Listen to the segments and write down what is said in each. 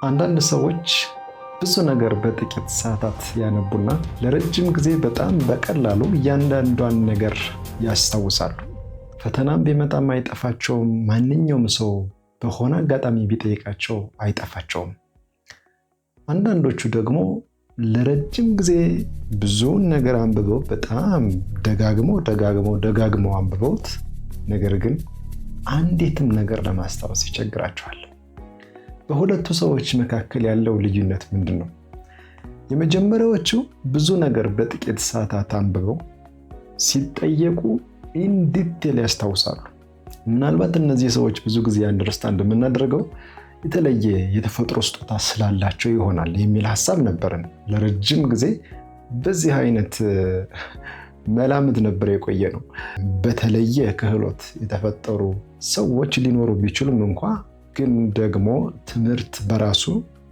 አንዳንድ ሰዎች ብዙ ነገር በጥቂት ሰዓታት ያነቡና ለረጅም ጊዜ በጣም በቀላሉ እያንዳንዷን ነገር ያስታውሳሉ። ፈተናም ቢመጣም አይጠፋቸውም። ማንኛውም ሰው በሆነ አጋጣሚ ቢጠይቃቸው አይጠፋቸውም። አንዳንዶቹ ደግሞ ለረጅም ጊዜ ብዙውን ነገር አንብበው በጣም ደጋግመው አንብበውት ነገር ግን አንዲትም ነገር ለማስታወስ ይቸግራቸዋል። በሁለቱ ሰዎች መካከል ያለው ልዩነት ምንድን ነው? የመጀመሪያዎቹ ብዙ ነገር በጥቂት ሰዓታት አንብበው ሲጠየቁ ኢን ዲቴል ያስታውሳሉ። ምናልባት እነዚህ ሰዎች ብዙ ጊዜ አንደርስታንድ የምናደርገው የተለየ የተፈጥሮ ስጦታ ስላላቸው ይሆናል የሚል ሀሳብ ነበረን። ለረጅም ጊዜ በዚህ አይነት መላምት ነበር የቆየ ነው። በተለየ ክህሎት የተፈጠሩ ሰዎች ሊኖሩ ቢችሉም እንኳ ግን ደግሞ ትምህርት በራሱ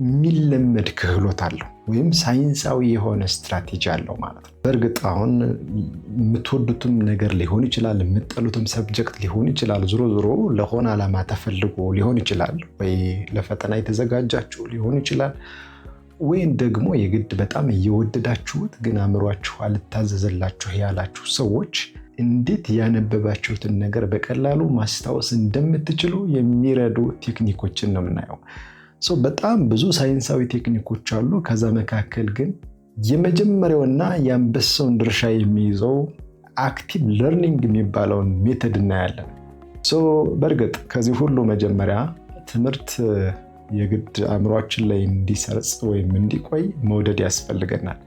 የሚለመድ ክህሎት አለው ወይም ሳይንሳዊ የሆነ ስትራቴጂ አለው ማለት ነው። በእርግጥ አሁን የምትወዱትም ነገር ሊሆን ይችላል፣ የምትጠሉትም ሰብጀክት ሊሆን ይችላል። ዞሮ ለሆነ ዓላማ ተፈልጎ ሊሆን ይችላል፣ ወይ ለፈተና የተዘጋጃችሁ ሊሆን ይችላል፣ ወይም ደግሞ የግድ በጣም እየወደዳችሁት ግን አእምሯችሁ አልታዘዘላችሁ ያላችሁ ሰዎች እንዴት ያነበባችሁትን ነገር በቀላሉ ማስታወስ እንደምትችሉ የሚረዱ ቴክኒኮችን ነው የምናየው። በጣም ብዙ ሳይንሳዊ ቴክኒኮች አሉ። ከዛ መካከል ግን የመጀመሪያውና የአንበሳውን ድርሻ የሚይዘው አክቲቭ ለርኒንግ የሚባለውን ሜተድ እናያለን። በእርግጥ ከዚህ ሁሉ መጀመሪያ ትምህርት የግድ አእምሯችን ላይ እንዲሰርጽ ወይም እንዲቆይ መውደድ ያስፈልገናል።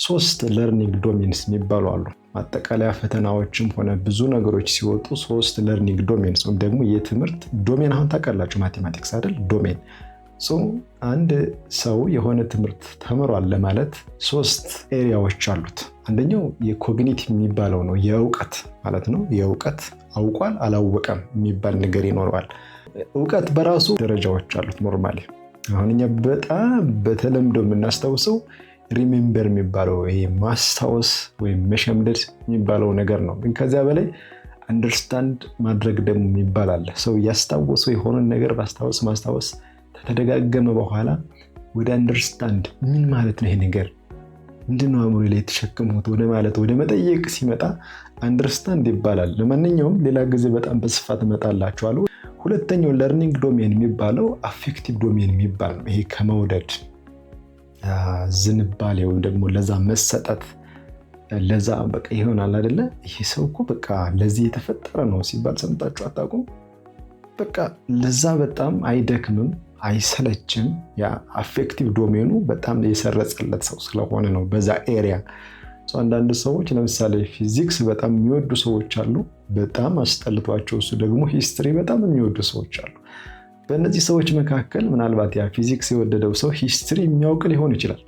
3 ለርኒንግ ዶሜንስ የሚባሉ አሉ። ማጠቃለያ ፈተናዎችም ሆነ ብዙ ነገሮች ሲወጡ 3 ለርኒንግ ዶሜንስ ወይም ደግሞ የትምህርት ዶሜን፣ አሁን ታውቃላችሁ ማቴማቲክስ አይደል? ዶሜን። አንድ ሰው የሆነ ትምህርት ተምሯል ለማለት 3 ኤሪያዎች አሉት። አንደኛው የኮግኒቲቭ የሚባለው ነው፣ የእውቀት ማለት ነው። የእውቀት አውቋል አላወቀም የሚባል ነገር ይኖረዋል። እውቀት በራሱ ደረጃዎች አሉት። ኖርማሊ አሁን እኛ በጣም በተለምዶ የምናስታውሰው ሪሜምበር የሚባለው ይሄ ማስታወስ ወይም መሸምደድ የሚባለው ነገር ነው። ግን ከዚያ በላይ አንደርስታንድ ማድረግ ደግሞ የሚባል አለ። ሰው እያስታወሰው የሆነን ነገር ማስታወስ ከተደጋገመ በኋላ ወደ አንደርስታንድ ምን ማለት ነው ይሄ ነገር ምንድነው አእምሮ ላይ የተሸከሙት ወደ መጠየቅ ሲመጣ አንደርስታንድ ይባላል። ለማንኛውም ሌላ ጊዜ በጣም በስፋት እመጣላችኋለሁ። ሁለተኛው ለርኒንግ ዶሜን የሚባለው አፌክቲቭ ዶሜን የሚባል ነው። ይሄ ከመውደድ ዝንባሌ ወይም ደግሞ ለዛ መሰጠት፣ ለዛ በቃ ይሆናል አይደለ? ይሄ ሰው እኮ በቃ ለዚህ የተፈጠረ ነው ሲባል ሰምታችሁ አታውቁም? በቃ ለዛ በጣም አይደክምም፣ አይሰለችም። ያ አፌክቲቭ ዶሜኑ በጣም የሰረጸለት ሰው ስለሆነ ነው በዛ ኤሪያ። አንዳንድ ሰዎች ለምሳሌ ፊዚክስ በጣም የሚወዱ ሰዎች አሉ። በጣም አስጠልቷቸው እሱ ደግሞ ሂስትሪ በጣም የሚወዱ ሰዎች አሉ። በእነዚህ ሰዎች መካከል ምናልባት ያ ፊዚክስ የወደደው ሰው ሂስትሪ የሚያውቅ ሊሆን ይችላል።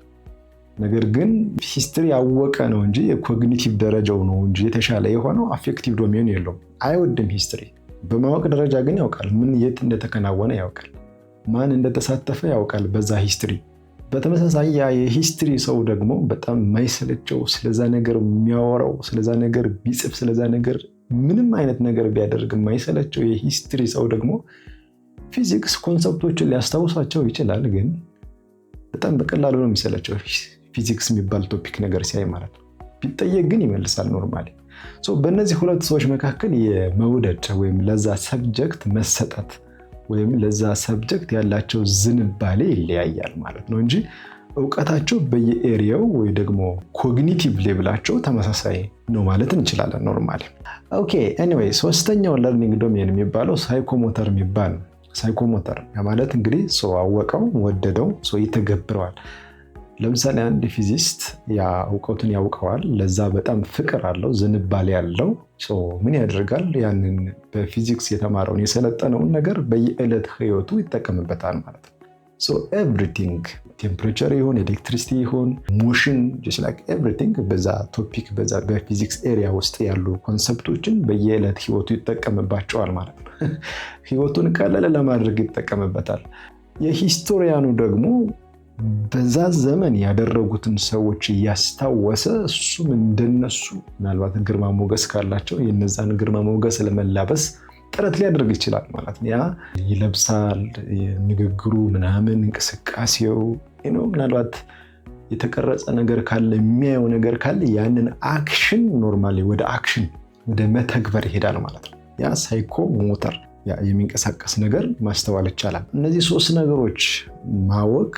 ነገር ግን ሂስትሪ ያወቀ ነው እንጂ የኮግኒቲቭ ደረጃው ነው እንጂ የተሻለ የሆነው አፌክቲቭ ዶሜን የለውም። አይወድም ሂስትሪ። በማወቅ ደረጃ ግን ያውቃል። ምን የት እንደተከናወነ ያውቃል። ማን እንደተሳተፈ ያውቃል በዛ ሂስትሪ። በተመሳሳይ ያ የሂስትሪ ሰው ደግሞ በጣም የማይሰለቸው ስለዛ ነገር የሚያወራው ስለዛ ነገር ቢጽፍ ስለዛ ነገር ምንም አይነት ነገር ቢያደርግ የማይሰለቸው የሂስትሪ ሰው ደግሞ ፊዚክስ ኮንሰፕቶችን ሊያስታውሳቸው ይችላል፣ ግን በጣም በቀላሉ ነው የሚሰለቸው ፊዚክስ የሚባል ቶፒክ ነገር ሲያይ ማለት ነው። ቢጠየቅ ግን ይመልሳል ኖርማሊ። በእነዚህ ሁለት ሰዎች መካከል የመውደድ ወይም ለዛ ሰብጀክት መሰጠት ወይም ለዛ ሰብጀክት ያላቸው ዝንባሌ ይለያያል ማለት ነው እንጂ እውቀታቸው በየኤሪያው ወይ ደግሞ ኮግኒቲቭ ሌቭላቸው ተመሳሳይ ነው ማለት እንችላለን ኖርማሊ። ኦኬ ኤኒዌይ፣ 3ኛው ለርኒንግ ዶሜን የሚባለው ሳይኮሞተር የሚባል ነው። ሳይኮሞተር ማለት እንግዲህ ሰው አወቀው፣ ወደደው፣ ሰው ይተገብረዋል። ለምሳሌ አንድ ፊዚስት ያ እውቀቱን ያውቀዋል፣ ለዛ በጣም ፍቅር አለው፣ ዝንባሌ ያለው ሰው ምን ያደርጋል? ያንን በፊዚክስ የተማረውን የሰለጠነውን ነገር በየዕለት ህይወቱ ይጠቀምበታል ማለት ነው። ኤቭሪቲንግ ቴምፕሬቸር ይሁን ኤሌክትሪሲቲ ይሁን ሞሽን ኤቭሪቲንግ በዛ ቶፒክ በፊዚክስ ኤሪያ ውስጥ ያሉ ኮንሰፕቶችን በየዕለት ህይወቱ ይጠቀምባቸዋል ማለት ነው። ህይወቱን ቀለል ለማድረግ ይጠቀምበታል። የሂስቶሪያኑ ደግሞ በዛ ዘመን ያደረጉትን ሰዎች እያስታወሰ እሱም እንደነሱ ምናልባት ግርማ ሞገስ ካላቸው የነዛን ግርማ ሞገስ ለመላበስ ጥረት ሊያደርግ ይችላል ማለት ነው። ያ ይለብሳል፣ ንግግሩ ምናምን፣ እንቅስቃሴው ምናልባት የተቀረጸ ነገር ካለ የሚያየው ነገር ካለ ያንን አክሽን ኖርማሊ ወደ አክሽን ወደ መተግበር ይሄዳል ማለት ነው። ያ ሳይኮ ሞተር የሚንቀሳቀስ ነገር ማስተዋል ይቻላል። እነዚህ 3 ነገሮች ማወቅ፣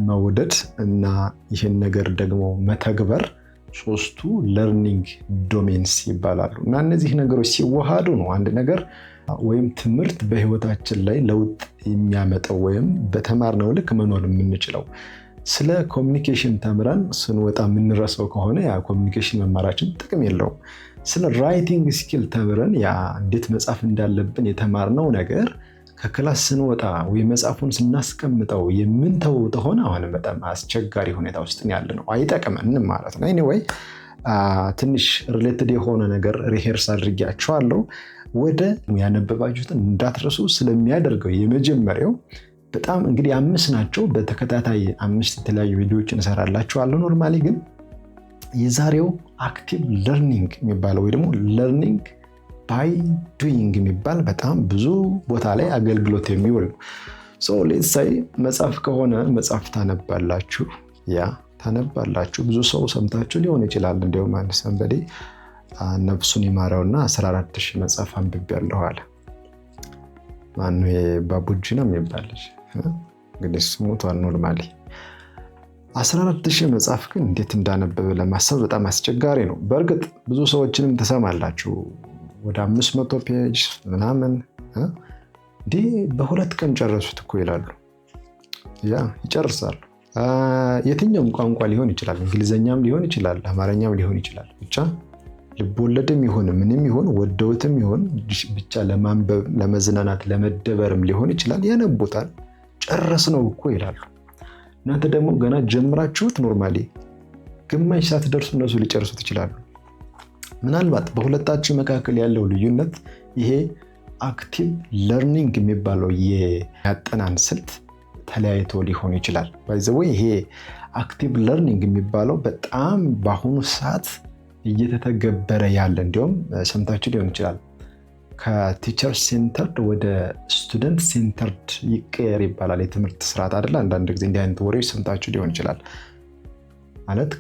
መውደድ እና ይህን ነገር ደግሞ መተግበር 3ቱ ለርኒንግ ዶሜንስ ይባላሉ። እና እነዚህ ነገሮች ሲዋሃዱ ነው አንድ ነገር ወይም ትምህርት በህይወታችን ላይ ለውጥ የሚያመጣው ወይም በተማርነው ልክ መኖር የምንችለው። ስለ ኮሚኒኬሽን ተምረን ስንወጣ የምንረሳው ከሆነ ያ ኮሚኒኬሽን መማራችን ጥቅም የለውም። ስለ ራይቲንግ ስኪል ተምረን ያ እንዴት መጻፍ እንዳለብን የተማርነው ነገር ከክላስ ስንወጣ ወይ መጽሐፉን ስናስቀምጠው የምንተው ከሆነ አሁንም በጣም አስቸጋሪ ሁኔታ ውስጥ ያለ ነው፣ አይጠቅመንም ማለት ነው። ኤኒዌይ ትንሽ ሪሌትድ የሆነ ነገር ሪሄርስ አድርጌያቸዋለሁ። ወደ ያነበባችሁትን እንዳትረሱ ስለሚያደርገው የመጀመሪያው በጣም እንግዲህ 5 ናቸው። በተከታታይ 5 የተለያዩ ቪዲዮዎችን እሰራላችኋለሁ። ኖርማሊ ግን የዛሬው አክቲቭ ለርኒንግ የሚባለው ወይ ደግሞ ለርኒንግ ባይ ዱይንግ የሚባል በጣም ብዙ ቦታ ላይ አገልግሎት የሚውል ነው። ሌትስ ሳይ መጽሐፍ ከሆነ መጽሐፍ ታነባላችሁ፣ ታነባላችሁ። ብዙ ሰው ሰምታችሁ ሊሆን ይችላል። እንዲያውም አንድ ሰንበዴ ነፍሱን ይማረውና 14,000 መጽሐፍ አንብቤያለሁ አለ። ማነው? ባቡጂ ነው የሚባል እንግዲህ ስሙ ቷል። ኖርማሊ 14,000 መጽሐፍ ግን እንዴት እንዳነበበ ለማሰብ በጣም አስቸጋሪ ነው። በእርግጥ ብዙ ሰዎችንም ትሰማላችሁ ወደ 500 ፔጅ ምናምን እንዲህ በ2 ቀን ጨረሱት እኮ ይላሉ። ይጨርሳሉ። የትኛውም ቋንቋ ሊሆን ይችላል፣ እንግሊዘኛም ሊሆን ይችላል፣ አማርኛም ሊሆን ይችላል። ብቻ ልቦለድም ይሁን ምንም ይሁን ወደውትም ይሁን ብቻ ለማንበብ ለመዝናናት ለመደበርም ሊሆን ይችላል። ያነቡታል። ጨረስነው እኮ ይላሉ። እናንተ ደግሞ ገና ጀምራችሁት ኖርማሊ ግማሽ ሳትደርሱ እነሱ ሊጨርሱት ይችላሉ። ምናልባት በሁለታችሁ መካከል ያለው ልዩነት ይሄ አክቲቭ ለርኒንግ የሚባለው የያጠናን ስልት ተለያይቶ ሊሆን ይችላል። ባይ ዘ ወይ ይሄ አክቲቭ ለርኒንግ የሚባለው በጣም በአሁኑ ሰዓት እየተተገበረ ያለ እንዲሁም ሰምታችሁ ሊሆን ይችላል። ከቲቸር ሴንተርድ ወደ ስቱደንት ሴንተርድ ይቀየር ይባላል የትምህርት ስርዓት አይደለ? አንዳንድ ጊዜ እንዲህ አይነት ወሬዎች ሰምታችሁ ሊሆን ይችላል። ማለት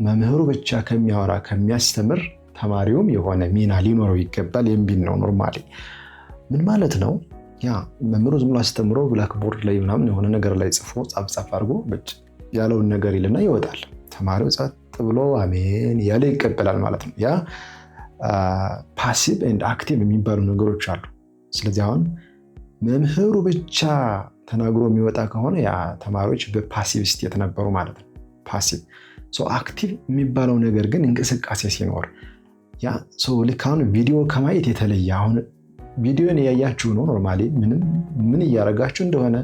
መምህሩ ብቻ ከሚያወራ ከሚያስተምር ተማሪውም የሆነ ሚና ሊኖረው ይገባል የሚል ነው። ኖርማሊ ምን ማለት ነው? ያ መምህሩ ዝም ብሎ አስተምሮ ብላክቦርድ ላይ ምናምን የሆነ ነገር ላይ ጽፎ ጻፍ አድርጎ ያለውን ነገር ይልና ይወጣል። ተማሪው ጸጥ ብሎ አሜን ያለ ይቀበላል ማለት ነው። ያ ፓሲቭ ኤንድ አክቲቭ የሚባሉ ነገሮች አሉ። ስለዚህ አሁን መምህሩ ብቻ ተናግሮ የሚወጣ ከሆነ ያ ተማሪዎች በፓሲቭ ስቴት ነበሩ ማለት ነው። ፓሲቭ አክቲቭ የሚባለው ነገር ግን እንቅስቃሴ ሲኖር ያ ልክ አሁን ቪዲዮ ከማየት የተለየ አሁን ቪዲዮን እያያችሁ ነው። ኖርማሊ ምን እያደረጋችሁ እንደሆነ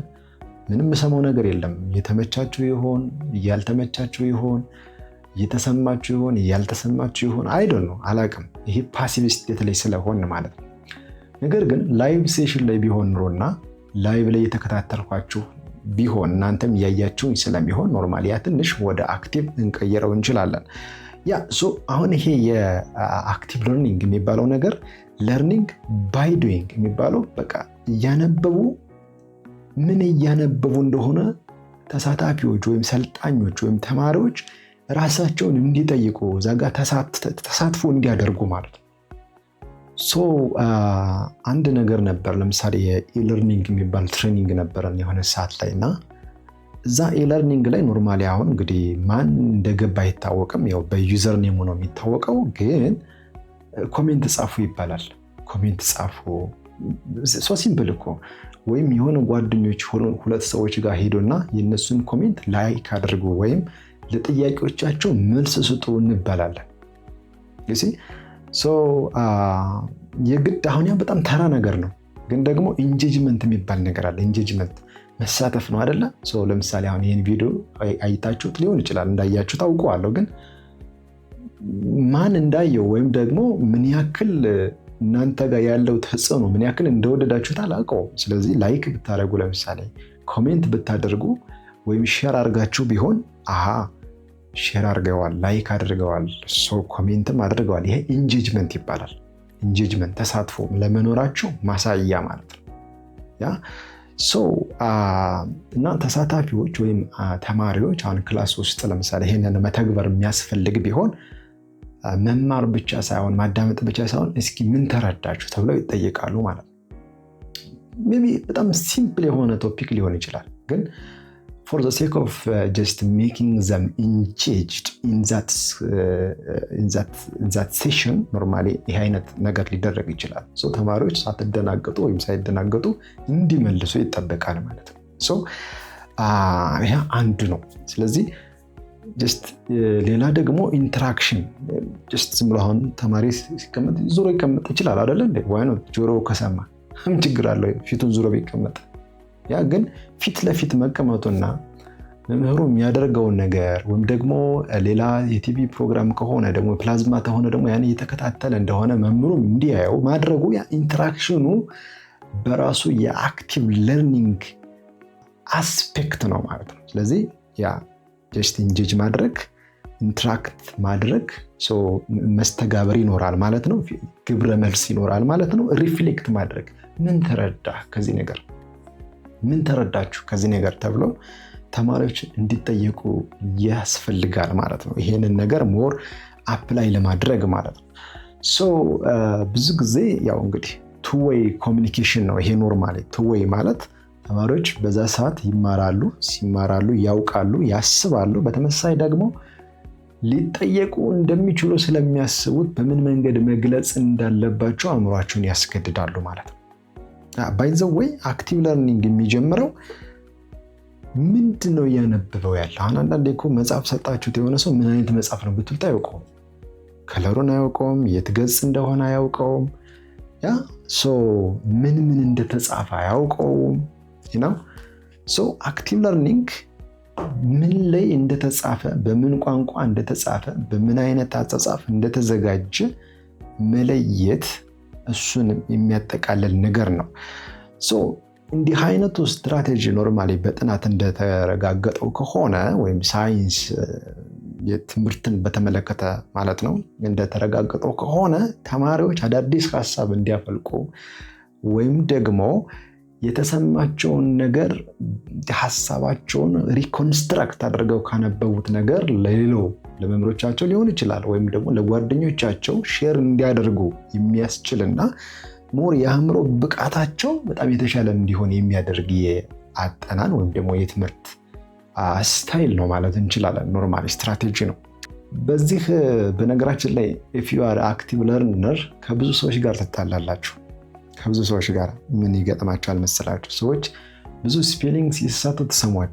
ምንም የምሰማው ነገር የለም። እየተመቻችሁ ይሆን እያልተመቻችሁ ይሆን እየተሰማችሁ ይሆን እያልተሰማችሁ ይሆን አይዶንት ኖ አላውቅም። ይሄ ፓሲቭ ስቴት ላይ ስለሆን ማለት ነው። ነገር ግን ላይቭ ሴሽን ላይ ቢሆን ኖሮና ላይቭ ላይ የተከታተልኳችሁ ቢሆን እናንተም እያያችሁኝ ስለሚሆን ኖርማሊ ያ ትንሽ ወደ አክቲቭ እንቀይረው እንችላለን። አሁን ይሄ የአክቲቭ ለርኒንግ የሚባለው ነገር ለርኒንግ ባይ ዱይንግ የሚባለው በቃ እያነበቡ ምን እያነበቡ እንደሆነ ተሳታፊዎች ወይም ሰልጣኞች ወይም ተማሪዎች ራሳቸውን እንዲጠይቁ እዛ ጋር ተሳትፎ እንዲያደርጉ ማለት ነው። አንድ ነገር ነበር። ለምሳሌ የኢለርኒንግ የሚባል ትሬኒንግ ነበረን የሆነ ሰዓት ላይ እና እዛ ኢለርኒንግ ላይ ኖርማሊ አሁን እንግዲህ ማን እንደገባ አይታወቅም። ያው በዩዘር ኔሙ ነው የሚታወቀው። ግን ኮሜንት ጻፉ ይባላል። ኮሜንት ጻፉ ሲምፕል እኮ ወይም የሆነ ጓደኞች ሁለት ሰዎች ጋር ሄዶና የነሱን ኮሜንት ላይክ አድርጉ ወይም ለጥያቄዎቻቸው መልስ ስጡ እንባላለን። የግድ አሁን ያ በጣም ተራ ነገር ነው። ግን ደግሞ ኢንጌጅመንት የሚባል ነገር አለ። ኢንጌጅመንት መሳተፍ ነው አይደለ? ለምሳሌ አሁን ይህን ቪዲዮ አይታችሁት ሊሆን ይችላል፣ እንዳያችሁ ታውቀዋለሁ። ግን ማን እንዳየው ወይም ደግሞ ምን ያክል እናንተ ጋር ያለው ተጽዕኖ ምን ያክል እንደወደዳችሁት አላውቀውም። ስለዚህ ላይክ ብታደርጉ፣ ለምሳሌ ኮሜንት ብታደርጉ ወይም ሼር አድርጋችሁ ቢሆን ሼር አድርገዋል፣ ላይክ አድርገዋል፣ ኮሜንትም አድርገዋል። ይሄ ኢንጌጅመንት ይባላል። ኢንጌጅመንት ተሳትፎ ለመኖራቸው ማሳያ ማለት ነው። ያ እና ተሳታፊዎች ወይም ተማሪዎች አሁን ክላስ ውስጥ ለምሳሌ ይሄንን መተግበር የሚያስፈልግ ቢሆን መማር ብቻ ሳይሆን ማዳመጥ ብቻ ሳይሆን እስኪ ምን ተረዳችሁ ተብለው ይጠየቃሉ ማለት ነው። ሜይ ቢ በጣም ሲምፕል የሆነ ቶፒክ ሊሆን ይችላል፣ ግን for the sake of just making them engaged in that session normally ይህ አይነት ነገር ሊደረግ ይችላል። ተማሪዎች ሳትደናገጡ ወይም ሳይደናገጡ እንዲመልሱ ይጠበቃል ማለት ነው። ይህ አንዱ ነው። ስለዚህ ሌላ ደግሞ ኢንተራክሽን ዝም ብሎ አሁን ተማሪ ሲቀመጥ ዞሮ ይቀመጥ ይችላል አይደለ? ወይ ነው ጆሮ ከሰማ ምን ችግር አለው ፊቱን ዞሮ ቢቀመጥ? ያ ግን ፊት ለፊት መቀመጡና መምህሩ የሚያደርገውን ነገር ወይም ደግሞ ሌላ የቲቪ ፕሮግራም ከሆነ ደግሞ ፕላዝማ ከሆነ ደግሞ ያን እየተከታተለ እንደሆነ መምህሩ እንዲያየው ማድረጉ ያ ኢንተራክሽኑ በራሱ የአክቲቭ ለርኒንግ አስፔክት ነው ማለት ነው። ስለዚህ ያ ጀስት ኢንጌጅ ማድረግ ኢንትራክት ማድረግ መስተጋብር ይኖራል ማለት ነው። ግብረ መልስ ይኖራል ማለት ነው። ሪፍሌክት ማድረግ ምን ተረዳ ከዚህ ነገር፣ ምን ተረዳችሁ ከዚህ ነገር ተብሎ ተማሪዎች እንዲጠየቁ ያስፈልጋል ማለት ነው። ይሄንን ነገር ሞር አፕላይ ለማድረግ ማለት ነው። ብዙ ጊዜ ያው እንግዲህ ቱዌይ ኮሚኒኬሽን ነው ይሄ። ኖርማሊ ቱዌይ ማለት ተማሪዎች በዛ ሰዓት ሲማራሉ፣ ያውቃሉ፣ ያስባሉ። በተመሳሳይ ደግሞ ሊጠየቁ እንደሚችሉ ስለሚያስቡት በምን መንገድ መግለጽ እንዳለባቸው አእምሯቸውን ያስገድዳሉ ማለት ነው። ባይ ዘ ዌይ አክቲቭ ለርኒንግ የሚጀምረው ምንድን ነው እያነበበው ያለ? አሁን አንዳንዴ እኮ መጽሐፍ ሰጣችሁት የሆነ ሰው ምን አይነት መጽሐፍ ነው ብትሉት አያውቀውም። ከለሩን አያውቀውም፣ የት ገጽ እንደሆነ አያውቀውም፣ ምን እንደተጻፈ አያውቀውም። አክቲቭ ለርኒንግ ምን ላይ እንደተጻፈ፣ በምን ቋንቋ እንደተጻፈ፣ በምን አይነት አጻጻፍ እንደተዘጋጀ መለየት እሱን የሚያጠቃልል ነገር ነው። እንዲህ አይነቱ ስትራቴጂ ኖርማሊ በጥናት እንደተረጋገጠው ከሆነ ወይም ሳይንስ የትምህርትን በተመለከተ ማለት ነው እንደተረጋገጠው ከሆነ ተማሪዎች አዳዲስ ሀሳብ እንዲያፈልቁ ወይም ደግሞ የተሰማቸውን ነገር ሀሳባቸውን ሪኮንስትራክት አድርገው ካነበቡት ነገር ለመምህሮቻቸው ሊሆን ይችላል ወይም ደግሞ ለጓደኞቻቸው ሼር እንዲያደርጉ የሚያስችልና ሞር የአእምሮ ብቃታቸው በጣም የተሻለ እንዲሆን የሚያደርግ የአጠናን ወይም ደግሞ የትምህርት ስታይል ነው ማለት እንችላለን። ኖርማሊ ስትራቴጂ ነው። በዚህ በነገራችን ላይ if you are active learner ከብዙ ሰዎች ጋር ትጣላላችሁ። ከብዙ ሰዎች ጋር ምን ይገጥማቸዋል መሰላችሁ? ሰዎች ብዙ ስፔሊንግ ሲሳሳቱ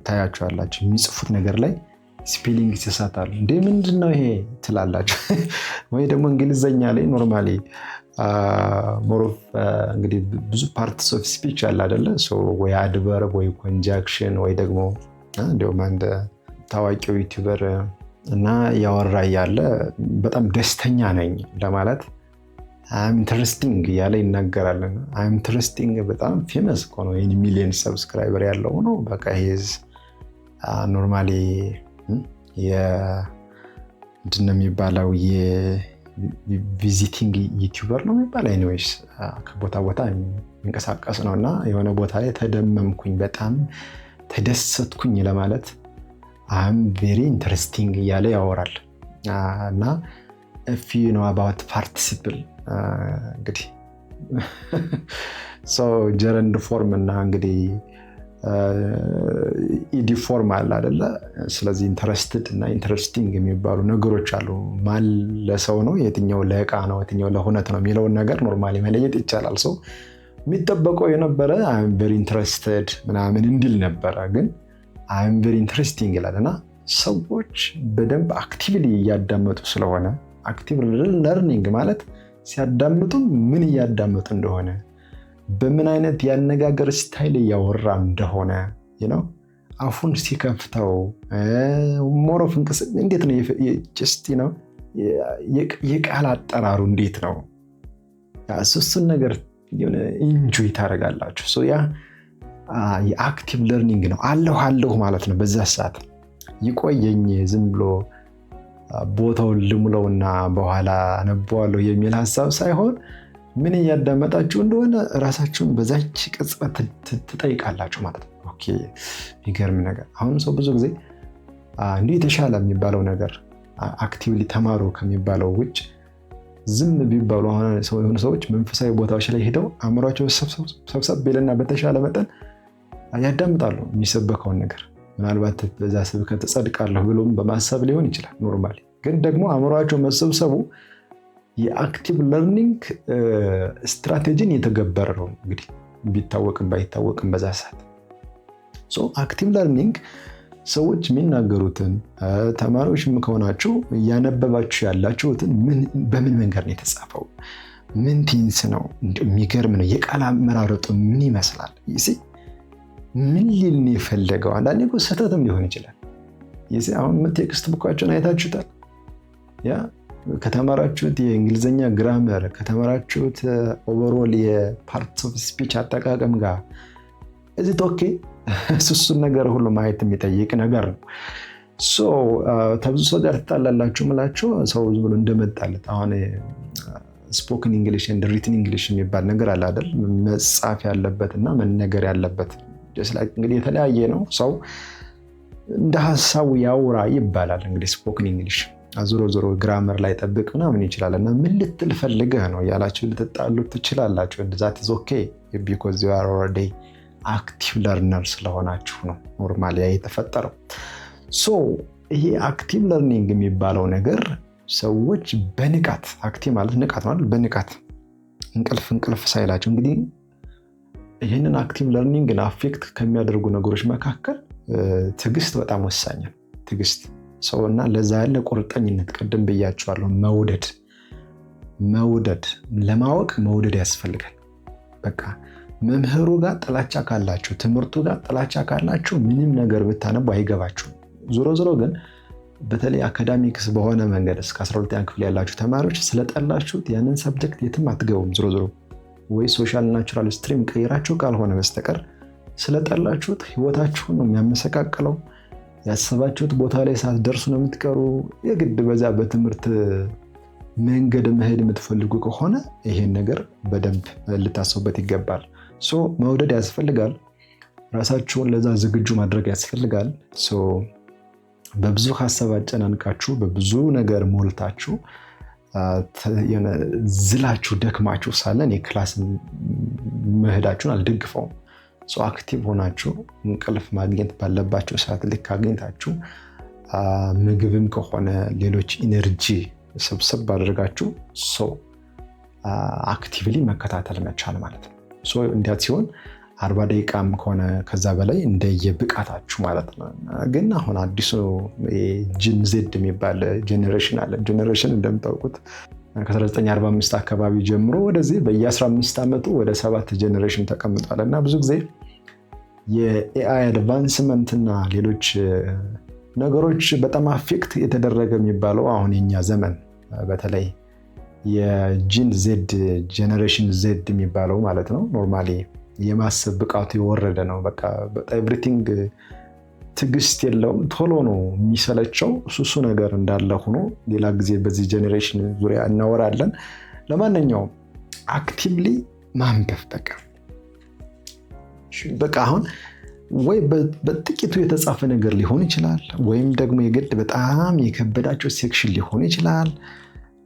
ታያቸዋላችሁ። የሚጽፉት ነገር ላይ ስፔሊንግ ሲሳሳታሉ። እንዴ ምንድነው ይሄ ትላላችሁ። ወይ ደግሞ እንግሊዘኛ ላይ ኖርማሊ ሞሮፍ እንግዲህ ብዙ ፓርትስ ኦፍ ስፒች አለ አይደለ? ወይ አድቨርብ ወይ ኮንጃክሽን ወይ ደግሞ እንዲሁም አንድ ታዋቂው ዩቲዩበር እና ያወራ ያለ በጣም ደስተኛ ነኝ ለማለት አም ኢንተረስቲንግ እያለ ይናገራል። አም ኢንተረስቲንግ በጣም ፌመስ እኮ ነው። ይሄን ሚሊዮን ሰብስክራይበር ያለው ነው። በቃ ሄዝ ኖርማሊ ምንድን ነው የሚባለው የቪዚቲንግ ዩቲዩበር ነው የሚባለው። ኤኒዌይስ ከቦታ ቦታ የሚንቀሳቀስ ነው እና የሆነ ቦታ ላይ ተደመምኩኝ፣ በጣም ተደሰትኩኝ ለማለት አም ቬሪ ኢንተረስቲንግ እያለ ያወራል እና if you know about participle እንግዲህ ጀረንድ ፎርም እና እንግዲህ ኢዲ ፎርም አለ አይደለ? ስለዚህ ኢንተረስትድ እና ኢንተረስቲንግ የሚባሉ ነገሮች አሉ። ማን ለሰው ነው፣ የትኛው ለእቃ ነው፣ የትኛው ለሁነት ነው የሚለውን ነገር ኖርማሊ መለየት ይቻላል። ሰው የሚጠበቀው የነበረ አይም ቬሪ ኢንተረስትድ ምናምን እንዲል ነበረ፣ ግን አይም ቬሪ ኢንተረስቲንግ ይላል እና ሰዎች በደንብ አክቲቭሊ እያዳመጡ ስለሆነ አክቲቭ ለርኒንግ ማለት ሲያዳምጡ ምን እያዳመጡ እንደሆነ፣ በምን አይነት ያነጋገር ስታይል እያወራ እንደሆነ አፉን ሲከፍተው ሞሮፍ እንዴት ነው የቃል አጠራሩ እንዴት ነው፣ እሱን ነገር ኢንጆይ ታደርጋላችሁ። ያ የአክቲቭ ለርኒንግ ነው። አለሁ ማለት ነው። በዛ ሰዓት ይቆየኝ ዝም ብሎ ቦታውን ልሙለውና በኋላ አነበዋለሁ የሚል ሀሳብ ሳይሆን ምን እያዳመጣችሁ እንደሆነ ራሳችሁን በዛች ቅጽበት ትጠይቃላችሁ ማለት ነው። ኦኬ የሚገርም ነገር። አሁን ሰው ብዙ ጊዜ እንዲህ የተሻለ የሚባለው ነገር አክቲቭሊ ተማሩ ከሚባለው ውጭ ዝም ቢባሉ አሁን የሆኑ ሰዎች መንፈሳዊ ቦታዎች ላይ ሄደው አእምሯቸው ሰብሰብ ቢልና በተሻለ መጠን ያዳምጣሉ የሚሰበከውን ነገር። ምናልባት በዛ ስብከት ጸድቃለሁ ብሎም በማሰብ ሊሆን ይችላል ኖርማሊ። ግን ደግሞ አእምሯቸው መሰብሰቡ የአክቲቭ ለርኒንግ ስትራቴጂን የተገበረ ነው። እንግዲህ ቢታወቅም ባይታወቅም በዛ ሰዓት አክቲቭ ለርኒንግ ሰዎች የሚናገሩትን ተማሪዎችም ከሆናችሁ እያነበባችሁ ያላችሁትን በምን መንገድ ነው የተጻፈው፣ ምን ቴንስ ነው፣ የሚገርም ነው። የቃል አመራረጡ ምን ይመስላል፣ ምን ሊል ነው የፈለገው። አንዳንዴ እኮ ስህተትም ሊሆን ይችላል። አሁን ቴክስት ቡካቸውን አይታችሁታል። ያ ከተማራችሁት የእንግሊዝኛ ግራመር ከተማራችሁት ኦቨርኦል የፓርትስ ኦፍ ስፒች አጠቃቀም ጋር እዚህ ኦኬ እሱን ነገር ሁሉ ማየት የሚጠይቅ ነገር ነው። ተብዙ ሰው ጋር ትጣላላችሁ ምላችሁ ሰው ዝም ብሎ እንደመጣለት አሁን ስፖክን እንግሊሽ ኤንድ ሪትን እንግሊሽ የሚባል ነገር አለ አይደል? መጻፍ ያለበት እና መነገር ያለበት እንግዲህ የተለያየ ነው። ሰው እንደ ሀሳቡ ያውራ ይባላል። እንግዲህ ስፖክን እንግሊሽ ዞሮ ግራመር ላይ ጠብቅ ምናምን ይችላል። እና ምን ልትል ፈልገህ ነው ያላችሁ ልትጣሉ ትችላላችሁ። ዛት ኢዝ ኦኬ ቢኮዝ ዩ አር ኦልሬዲ አክቲቭ ለርነር ስለሆናችሁ ነው ኖርማሊ የተፈጠረው። ይሄ አክቲቭ ለርኒንግ የሚባለው ነገር ሰዎች በንቃት አክቲቭ ማለት ንቃት ማለት በንቃት እንቅልፍ ሳይላቸው እንግዲህ ይህንን አክቲቭ ለርኒንግን አፌክት ከሚያደርጉ ነገሮች መካከል ትዕግስት በጣም ወሳኝ ነው። ትዕግስት ሰውና ለዛ ያለ ቁርጠኝነት ቅድም ብያቸዋለሁ። መውደድ ለማወቅ መውደድ ያስፈልጋል። በቃ መምህሩ ጋር ጥላቻ ካላችሁ፣ ትምህርቱ ጋር ጥላቻ ካላችሁ ምንም ነገር ብታነቡ አይገባችሁም። ዞሮ ግን በተለይ አካዳሚክስ በሆነ መንገድ እስከ 12ኛ ክፍል ያላችሁ ተማሪዎች ስለጠላችሁት ያንን ሰብጀክት የትም አትገቡም። ዞሮ ወይ ሶሻል ናቹራል ስትሪም ቀይራችሁ ካልሆነ በስተቀር ስለጠላችሁት ህይወታችሁን ነው የሚያመሰቃቅለው። ያሰባችሁት ቦታ ላይ ሳትደርሱ ነው የምትቀሩ። የግድ በዛ በትምህርት መንገድ መሄድ የምትፈልጉ ከሆነ ይሄን ነገር በደንብ ልታስቡበት ይገባል። መውደድ ያስፈልጋል። ራሳችሁን ለዛ ዝግጁ ማድረግ ያስፈልጋል። በብዙ ሀሳብ አጨናንቃችሁ በብዙ ነገር ሞልታችሁ ዝላችሁ ደክማችሁ ሳለን የክላስ መሄዳችሁን አልደግፈውም። አክቲቭ ሆናችሁ እንቅልፍ ማግኘት ባለባችሁ ሰዓት ልክ አግኝታችሁ ምግብም ከሆነ ሌሎች ኢነርጂ ሰብሰብ አድርጋችሁ አክቲቭሊ መከታተል መቻል ማለት ነው። እንዲያት ሲሆን 40 ደቂቃም ከሆነ ከዛ በላይ እንደየብቃታችሁ ማለት ነው። ግን አሁን አዲሱ ጂን ዜድ የሚባል ጄኔሬሽን አለ። ጄኔሬሽን እንደምታውቁት ከ1945 አካባቢ ጀምሮ ወደዚህ በየ15 ዓመቱ ወደ 7 ጄኔሬሽን ተቀምጧል። እና ብዙ ጊዜ የኤአይ አድቫንስመንት እና ሌሎች ነገሮች በጣም አፌክት የተደረገ የሚባለው አሁን የኛ ዘመን በተለይ የጂን ዜድ ጄኔሬሽን ዜድ የሚባለው ማለት ነው። ኖርማሊ የማሰብ ብቃቱ የወረደ ነው። በቃ ኤቭሪቲንግ ትዕግስት የለውም። ቶሎ ነው የሚሰለቸው። እሱ ነገር እንዳለ ሆኖ ሌላ ጊዜ በዚህ ጄኔሬሽን ዙሪያ እናወራለን። ለማንኛውም አክቲቭሊ ማንበብ በቃ አሁን ወይ በጥቂቱ የተጻፈ ነገር ሊሆን ይችላል፣ ወይም ደግሞ የግድ በጣም የከበዳቸው ሴክሽን ሊሆን ይችላል።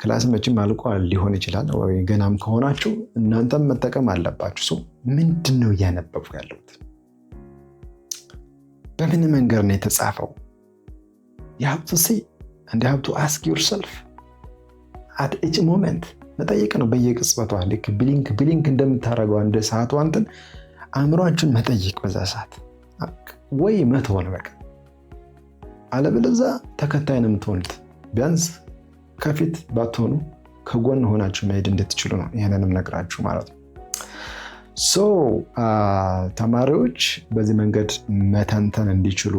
ክላስ መቼም አልቋል ሊሆን ይችላል። ወይ ገናም ከሆናችሁ እናንተም መጠቀም አለባችሁ። ምንድን ነው እያነበቡ ያለሁት? በምን መንገድ ነው የተጻፈው? you have to see and you have to ask yourself at each moment መጠየቅ ነው። በየቅጽበቷ ልክ ብሊንክ እንደምታደርገው እንደ ሰዓቷ እንትን አእምሯችሁን መጠየቅ በዛ ሰዓት ወይ መተው ነው በቃ። አለበለዚያ ተከታይ ነው የምትሆኑት። ቢያንስ ከፊት ባትሆኑ ከጎን ሆናችሁ መሄድ እንድትችሉ ነው ይሄንንም ነግራችሁ ማለት ነው። ተማሪዎች በዚህ መንገድ መተንተን እንዲችሉ፣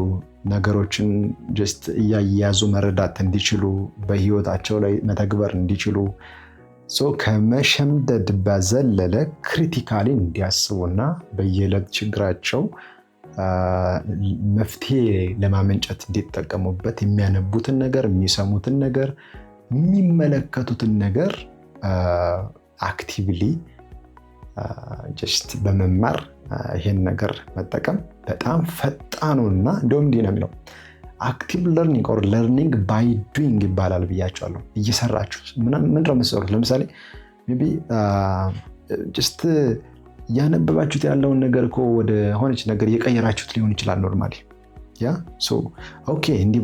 ነገሮችን ጀስት እያያዙ መረዳት እንዲችሉ፣ በህይወታቸው ላይ መተግበር እንዲችሉ፣ ከመሸምደድ በዘለለ ክሪቲካሊ እንዲያስቡና በየዕለት ችግራቸው መፍትሄ ለማመንጨት እንዲጠቀሙበት የሚያነቡትን ነገር፣ የሚሰሙትን ነገር፣ የሚመለከቱትን ነገር አክቲቭሊ ጀስት በመማር ይሄን ነገር መጠቀም በጣም ፈጣኑና እንደውም እንዲህ ነው የሚለው አክቲቭ ለርኒንግ ኦር ለርኒንግ ባይ ዱይንግ ይባላል ብያቸዋለሁ። እየሰራችሁ ምንድን ነው የምትሰሩት? ለምሳሌ ሜይ ቢ ጀስት ያነበባችሁት ያለውን ነገር እኮ ወደ ሆነች ነገር እየቀየራችሁት ሊሆን ይችላል። ኖርማሊ ያ ኦኬ እንዲህ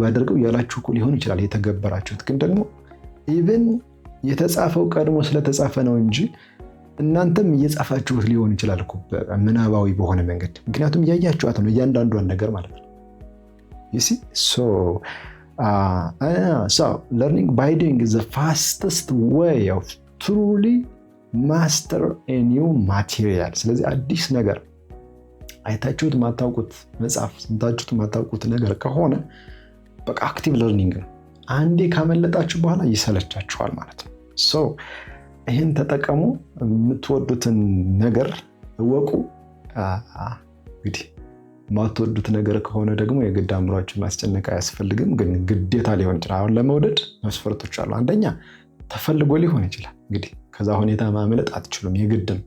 ባደርገው ያላችሁ እኮ ሊሆን ይችላል የተገበራችሁት። ግን ደግሞ ኢቭን የተጻፈው ቀድሞ ስለተጻፈ ነው እንጂ እናንተም እየጻፋችሁት ሊሆን ይችላል እኮ ምናባዊ በሆነ መንገድ። ምክንያቱም እያያችኋት ነው እያንዳንዷን ነገር ማለት ነው። learning by doing is the fastest way of truly master a new material። ስለዚህ አዲስ ነገር አይታችሁት ማታውቁት መጽሐፍ ሰምታችሁት ማታውቁት ነገር ከሆነ በቃ አክቲቭ ለርኒንግ ነው። አንዴ ካመለጣችሁ በኋላ ይሰለቻችኋል ማለት ነው። ይህን ተጠቀሙ። የምትወዱትን ነገር እወቁ። እንግዲህ የማትወዱት ነገር ከሆነ ደግሞ የግድ አእምሯችሁን ማስጨነቅ አያስፈልግም። ግን ግዴታ ሊሆን ይችላል። አሁን ለመውደድ መስፈርቶች አሉ። አንደኛ ተፈልጎ ሊሆን ይችላል። እንግዲህ ከዛ ሁኔታ ማምለጥ አትችሉም፣ የግድም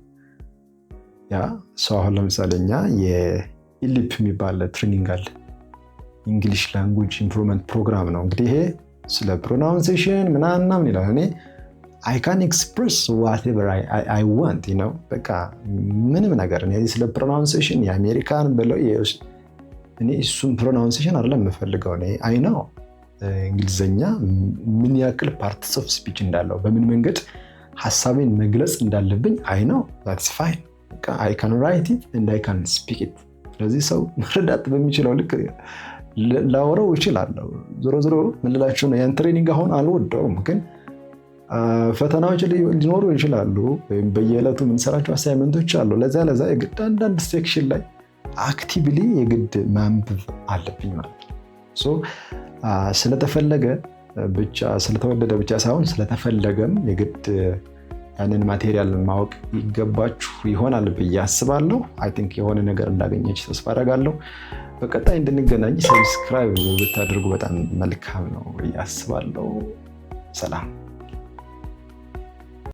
ያ ሰው። አሁን ለምሳሌ እኛ የኢሊፕ የሚባል ትሬኒንግ አለ፣ ኢንግሊሽ ላንጉጅ ኢምፕሩቭመንት ፕሮግራም ነው። እንግዲህ ይሄ ስለ ፕሮናውንሴሽን ምናምን ይላል። እኔ I can express whatever I want, በቃ ምንም ነገር እኔ ስለ ፕሮናውንሴሽን የአሜሪካን ብለው እኔ እሱን ፕሮናውንሴሽን አይደለም የምፈልገው። እኔ አይ ነው እንግሊዘኛ ምን ያክል ፓርትስ ኦፍ ስፒች እንዳለው በምን መንገድ ሐሳቤን መግለጽ እንዳለብኝ አይ ነው። that's fine። በቃ I can write it and I can speak it። ስለዚህ ሰው መረዳት በሚችለው ልክ ላወራው ይችላለሁ። ዞሮ ምን ልላችሁ ነው፣ ያን ትሬኒንግ አሁን አልወደውም፣ ግን ፈተናዎች ሊኖሩ ይችላሉ። ወይም በየዕለቱ የምንሰራቸው አሳይመንቶች አሉ። ለዛ የግድ አንዳንድ ሴክሽን ላይ አክቲቭሊ የግድ ማንበብ አለብኝ ማለት ነው። ስለተፈለገ ብቻ ስለተወደደ ብቻ ሳይሆን ስለተፈለገም የግድ ያንን ማቴሪያል ማወቅ ይገባችሁ ይሆናል ብዬ አስባለሁ። አይ ቲንክ የሆነ ነገር እንዳገኘች ተስፋ አደርጋለሁ። በቀጣይ እንድንገናኝ ሰብስክራይብ ብታደርጉ በጣም መልካም ነው ብዬ አስባለሁ። ሰላም።